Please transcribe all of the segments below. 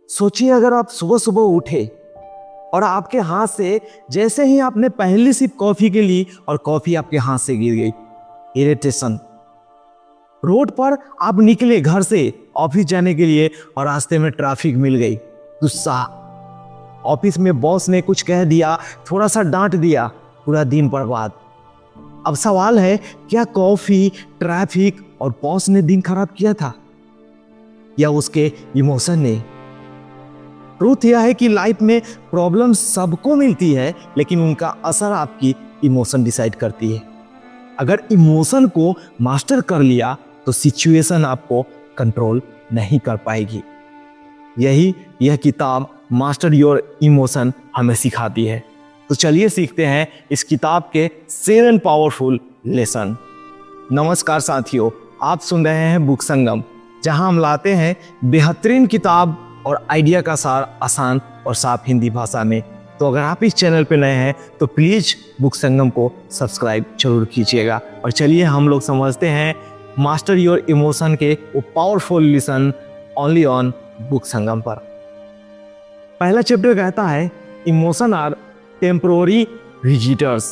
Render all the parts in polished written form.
सोचिए अगर आप सुबह सुबह उठे और आपके हाथ से जैसे ही आपने पहली सिप कॉफी के ली और कॉफी आपके हाथ से गिर गई। इरिटेशन। रोड पर आप निकले घर से ऑफिस जाने के लिए और रास्ते में ट्रैफिक मिल गई। गुस्सा। ऑफिस में बॉस ने कुछ कह दिया, थोड़ा सा डांट दिया, पूरा दिन बर्बाद। अब सवाल है, क्या कॉफी, ट्रैफिक और बॉस ने दिन खराब किया था या उसके इमोशन ने? ट्रूथ यह है कि लाइफ में प्रॉब्लम सबको मिलती है, लेकिन उनका असर आपकी इमोशन डिसाइड करती है। अगर इमोशन को मास्टर कर लिया तो सिचुएशन आपको कंट्रोल नहीं कर पाएगी। यही यह किताब मास्टर योर इमोशन हमें सिखाती है। तो चलिए सीखते हैं इस किताब के 7 पावरफुल लेसन। नमस्कार साथियों, आप सुन रहे हैं बुक संगम, जहां हम लाते हैं बेहतरीन किताब और आइडिया का सार आसान और साफ हिंदी भाषा में। तो अगर आप इस चैनल पे नए हैं तो प्लीज बुक संगम को सब्सक्राइब जरूर कीजिएगा। और चलिए हम लोग समझते हैं मास्टर योर इमोशन के वो powerful lesson only on book Sangam पर। पहला चैप्टर कहता है इमोशन आर टेम्पोररी विजिटर्स।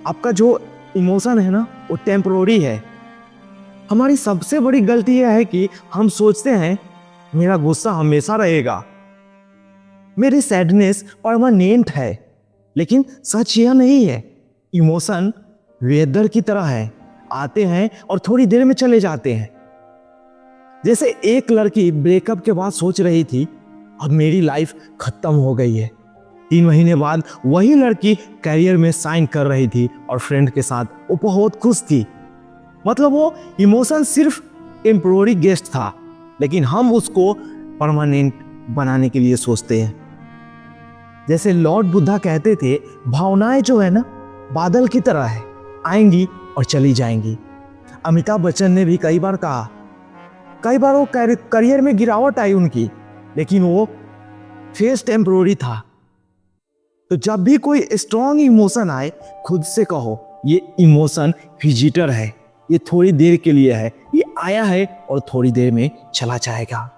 आपका जो इमोशन है ना, वो टेम्पोररी है। हमारी सबसे बड़ी गलती यह है कि हम सोचते हैं मेरा गुस्सा हमेशा रहेगा, मेरी सैडनेस परमानेंट है। लेकिन सच यह नहीं है। इमोशन वेदर की तरह है, आते हैं और थोड़ी देर में चले जाते हैं। जैसे एक लड़की ब्रेकअप के बाद सोच रही थी अब मेरी लाइफ खत्म हो गई है। 3 महीने बाद वही लड़की करियर में साइन कर रही थी और फ्रेंड के साथ वो बहुत खुश थी। मतलब वो इमोशन सिर्फ टेम्पोररी गेस्ट था, लेकिन हम उसको परमानेंट बनाने के लिए सोचते हैं। जैसे लॉर्ड बुद्धा कहते थे, भावनाएं जो है ना बादल की तरह है, आएंगी और चली जाएंगी। अमिताभ बच्चन ने भी कई बार कहा, कई बार वो करियर में गिरावट आई उनकी, लेकिन वो फेस टेम्पोररी था। तो जब भी कोई स्ट्रॉन्ग इमोशन आए, खुद से कहो ये इमोशन विजिटर है, ये थोड़ी देर के लिए है, ये आया है और थोड़ी देर में चला जाएगा।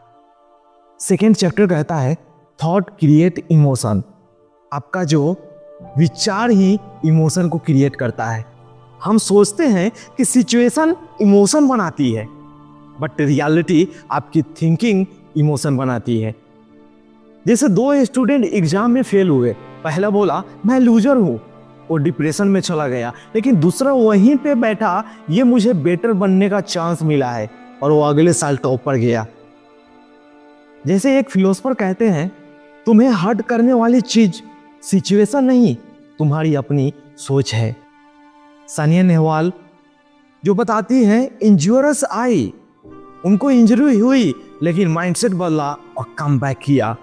सेकेंड चैप्टर कहता है थॉट क्रिएट इमोशन। आपका जो विचार ही इमोशन को क्रिएट करता है। हम सोचते हैं कि सिचुएशन इमोशन बनाती है, बट रियलिटी आपकी थिंकिंग इमोशन बनाती है। जैसे 2 स्टूडेंट एग्जाम में फेल हुए, पहला बोला मैं लूजर हूं, वो डिप्रेशन में चला गया, लेकिन दूसरा वहीं पे बैठा, ये मुझे बेटर बनने का चांस मिला है, और वो अगले साल टॉप पर गया। जैसे एक फिलोसोफर कहते हैं, तुम्हें हर्ट करने वाली चीज सिचुएशन नहीं, तुम्हारी अपनी सोच है। सानिया नेहवाल जो बताती हैं इंजूरस आई, उनको इंजरी हुई लेकिन माइंडसेट बदला और कम बैक किया।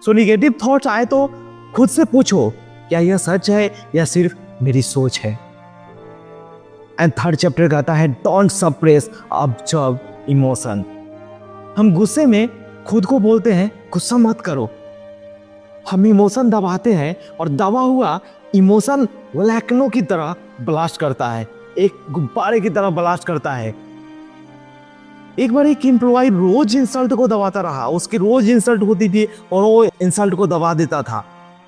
सो निगेटिव थॉट्स आए तो खुद से पूछो, क्या यह सच है या सिर्फ मेरी सोच है। एंड थर्ड चैप्टर कहता है डोंट सप्रेस ऑब्जर्व इमोशन। हम गुस्से में खुद को बोलते हैं गुस्सा मत करो। हम इमोशन दबाते हैं और दबा हुआ इमोशन वोल्केनो की तरह ब्लास्ट करता है, एक गुब्बारे की तरह ब्लास्ट करता है। एक बार एक एम्प्लॉय रोज इंसल्ट को दबाता रहा, उसकी रोज इंसल्ट होती थी और वो इंसल्ट को दबा देता था।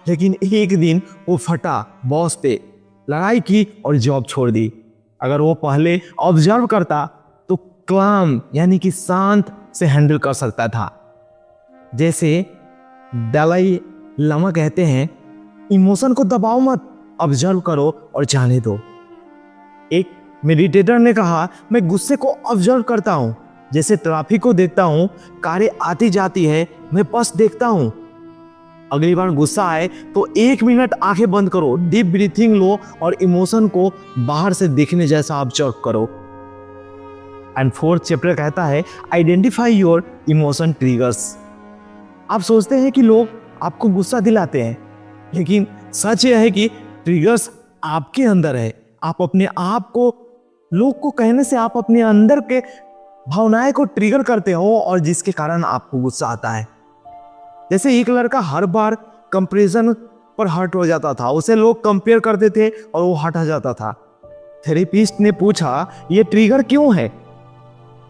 लेकिन एक दिन वो फटा, बॉस पे लड़ाई की और जॉब छोड़ दी। अगर वो पहले ऑब्जर्व करता तो क्लाम यानी कि शांत से हैंडल कर सकता था। जैसे दलाई लामा कहते हैं, इमोशन को दबाओ मत, ऑब्जर्व करो और जाने दो। एक मेडिटेटर ने कहा, मैं गुस्से को ऑब्जर्व करता हूं, जैसे ट्रैफिक को देखता हूं, कारें आती जाती है, मैं बस देखता हूं। अगली बार गुस्सा आए तो 1 मिनट आंखें बंद करो, डीप ब्रीथिंग लो और इमोशन को बाहर से देखने जैसा ऑब्जर्व करो। एंड 4th चैप्टर कहता है आइडेंटिफाई योर इमोशन ट्रिगर्स। आप सोचते हैं कि लोग आपको गुस्सा दिलाते हैं, लेकिन सच यह है कि ट्रिगर्स आपके अंदर है। आप अपने आप को, लोग को कहने से आप अपने अंदर के भावनाएं को ट्रिगर करते हो और जिसके कारण आपको गुस्सा आता है। जैसे एक लड़का हर बार कंपैरिजन पर हर्ट हो जाता था, उसे लोग कंपेयर करते थे और वो हट जाता था। थेरेपिस्ट ने पूछा ये ट्रिगर क्यों है?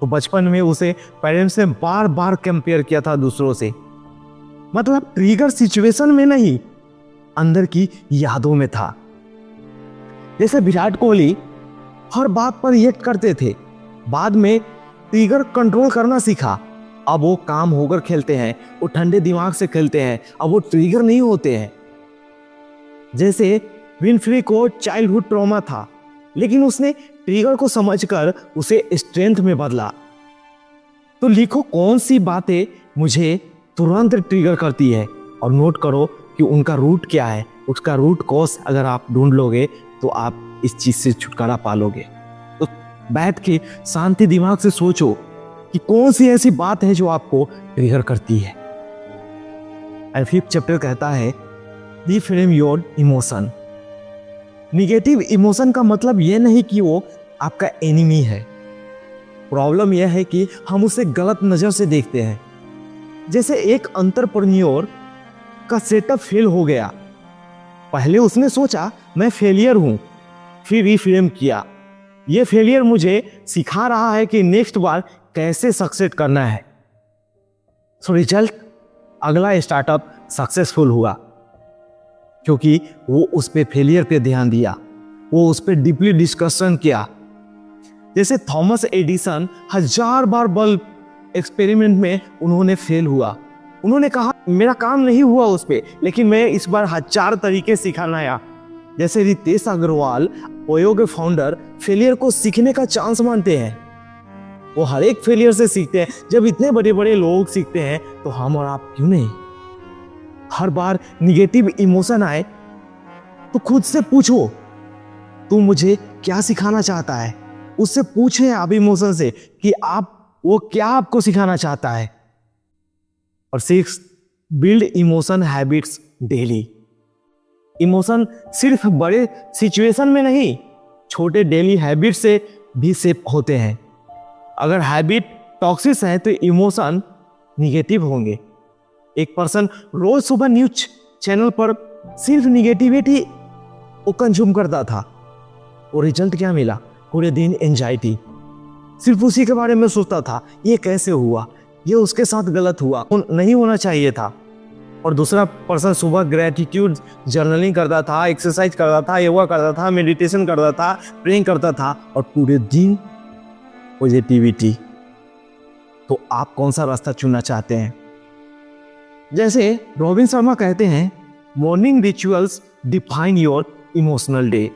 तो बचपन में उसे पेरेंट्स ने बार बार कंपेयर किया था दूसरों से। मतलब ट्रिगर सिचुएशन में नहीं, अंदर की यादों में था। जैसे विराट कोहली हर बात पर रिएक्ट करते थे, बाद में ट्रिगर कंट्रोल करना सीखा। अब वो काम होकर खेलते हैं, वो ठंडे दिमाग से खेलते हैं, अब वो ट्रिगर नहीं होते हैं। जैसे विनफ्री को चाइल्डहुड ट्रॉमा था, लेकिन उसने ट्रिगर को समझकर उसे स्ट्रेंथ में बदला। तो लिखो कौन सी बातें मुझे तुरंत ट्रिगर करती है, और नोट करो कि उनका रूट क्या है। उसका रूट कॉज अगर आप ढूंढ लोगे तो आप इस चीज से छुटकारा पा लोगे। तो बैठ के शांति दिमाग से सोचो कि कौन सी ऐसी बात है जो आपको ट्रिगर करती है। एंड फिफ्थ चैप्टर कहता है reframe your emotion. Negative emotion का मतलब यह नहीं कि वो आपका एनिमी है। प्रॉब्लम यह है कि हम उसे गलत नजर से देखते हैं। जैसे एक एंटरप्रेन्योर का सेटअप फेल हो गया, पहले उसने सोचा मैं फेलियर हूं, फिर रिफ्रेम किया। यह फेलियर मुझे सिखा रहा है कि नेक्स्ट बार कैसे सक्सेस करना है। सो रिजल्ट, अगला स्टार्टअप सक्सेसफुल हुआ, क्योंकि वो उस पे फेलियर पे ध्यान दिया, वो उस पे डीपली डिस्कशन किया। जैसे थॉमस एडिसन 1000 बार बल्ब एक्सपेरिमेंट में उन्होंने फेल हुआ। उन्होंने कहा मेरा काम नहीं हुआ उस पे, लेकिन मैं इस बार 1000 तरीके सिखाना आया। जैसे रितेश अग्रवाल, ओयो के फाउंडर, फेलियर को सीखने का चांस मानते हैं। वो हर एक फेलियर से सीखते हैं। जब इतने बड़े बड़े लोग सीखते हैं तो हम और आप क्यों नहीं? हर बार निगेटिव इमोशन आए तो खुद से पूछो तू मुझे क्या सिखाना चाहता है। उससे पूछें आप इमोशन से कि आप वो क्या आपको सिखाना चाहता है। और 6, build emotion habits daily. Emotion सिर्फ बड़े सिचुएशन में नहीं, छोटे डेली हैबिट से भी सेप होते हैं। अगर हैबिट टॉक्सिक है तो इमोशन निगेटिव होंगे। एक पर्सन रोज सुबह न्यूज चैनल पर सिर्फ निगेटिविटी वो कंज्यूम करता था, और रिजल्ट क्या मिला? पूरे दिन एंजाइटी, सिर्फ उसी के बारे में सोचता था, ये कैसे हुआ, ये उसके साथ गलत हुआ, नहीं होना चाहिए था। और दूसरा पर्सन सुबह ग्रेटिट्यूड जर्नलिंग करता था, एक्सरसाइज करता था, योगा करता था, मेडिटेशन करता था, प्रेइंग करता था, और पूरे दिन पॉजिटिविटी। तो आप कौन सा रास्ता चुनना चाहते हैं? जैसे रॉबिन शर्मा कहते हैं, morning rituals define your emotional day.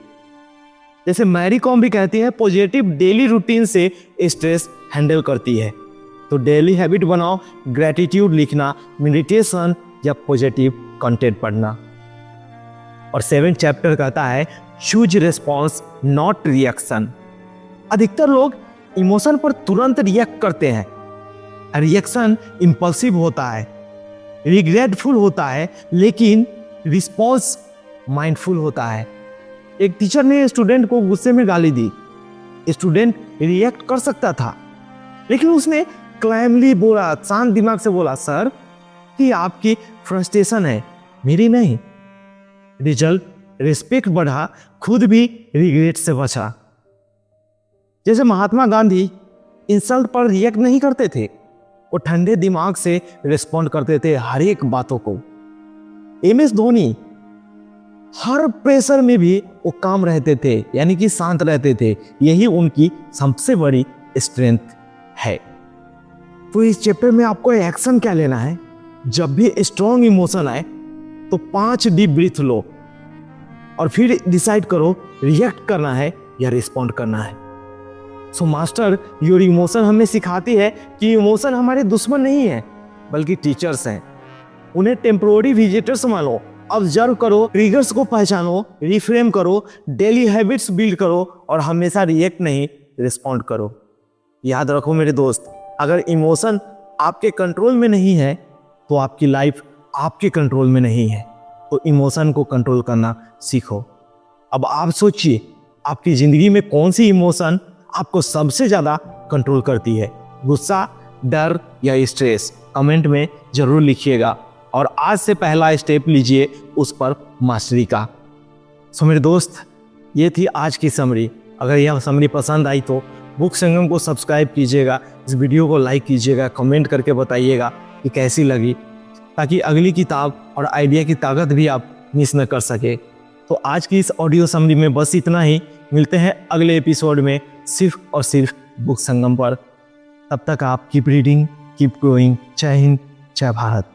जैसे मैरी कॉम भी कहती है, पॉजिटिव डेली रूटीन से स्ट्रेस हैंडल करती है। तो डेली हैबिट बनाओ, ग्रेटिट्यूड लिखना, मेडिटेशन या पॉजिटिव कंटेंट पढ़ना। और 7 चैप्टर कहता है चूज रिस्पॉन्स नॉट रिएक्शन। अधिकतर लोग इमोशन पर तुरंत रिएक्ट करते हैं। रिएक्शन इंपल्सिव होता है, रिग्रेटफुल होता है, लेकिन रिस्पॉन्स माइंडफुल होता है। एक टीचर ने स्टूडेंट को गुस्से में गाली दी। स्टूडेंट रिएक्ट कर सकता था, लेकिन उसने क्लैमली बोला, शांत दिमाग से बोला, सर कि आपकी फ्रस्ट्रेशन है, मेरी नहीं। रिजल्ट, रिस्पेक्ट बढ़ा, खुद भी रिग्रेट से बचा। जैसे महात्मा गांधी इंसल्ट पर रिएक्ट नहीं करते थे, वो ठंडे दिमाग से रिस्पॉन्ड करते थे हर एक बातों को। MS धोनी हर प्रेशर में भी वो काम रहते थे, यानी कि शांत रहते थे। यही उनकी सबसे बड़ी स्ट्रेंथ है। तो इस चैप्टर में आपको एक्शन क्या लेना है? जब भी स्ट्रॉन्ग इमोशन आए तो 5 डीप ब्रीथ लो, और फिर डिसाइड करो रिएक्ट करना है या रिस्पॉन्ड करना है। सो मास्टर योर इमोशन हमें सिखाती है कि इमोशन हमारे दुश्मन नहीं है, बल्कि टीचर्स हैं। उन्हें टेम्पोररी विजिटर्स मानो, ऑब्जर्व करो, ट्रिगर्स को पहचानो, रिफ्रेम करो, डेली हैबिट्स बिल्ड करो, और हमेशा रिएक्ट नहीं, रिस्पॉन्ड करो। याद रखो मेरे दोस्त, अगर इमोशन आपके कंट्रोल में नहीं है तो आपकी लाइफ आपके कंट्रोल में नहीं है। तो इमोशन को कंट्रोल करना सीखो। अब आप सोचिए, आपकी जिंदगी में कौन सी इमोशन आपको सबसे ज्यादा कंट्रोल करती है? गुस्सा, डर या स्ट्रेस? कमेंट में जरूर लिखिएगा, और आज से पहला स्टेप लीजिए उस पर मास्टरी का। सो मेरे दोस्त, ये थी आज की समरी। अगर यह समरी पसंद आई तो बुक संगम को सब्सक्राइब कीजिएगा, इस वीडियो को लाइक कीजिएगा, कमेंट करके बताइएगा कि कैसी लगी, ताकि अगली किताब और आइडिया की ताकत भी आप मिस न कर सके। तो आज की इस ऑडियो समरी में बस इतना ही। मिलते हैं अगले एपिसोड में सिर्फ और सिर्फ बुक संगम पर। तब तक आप कीप रीडिंग, कीप ग्रोइंग। जय हिंद, जय भारत।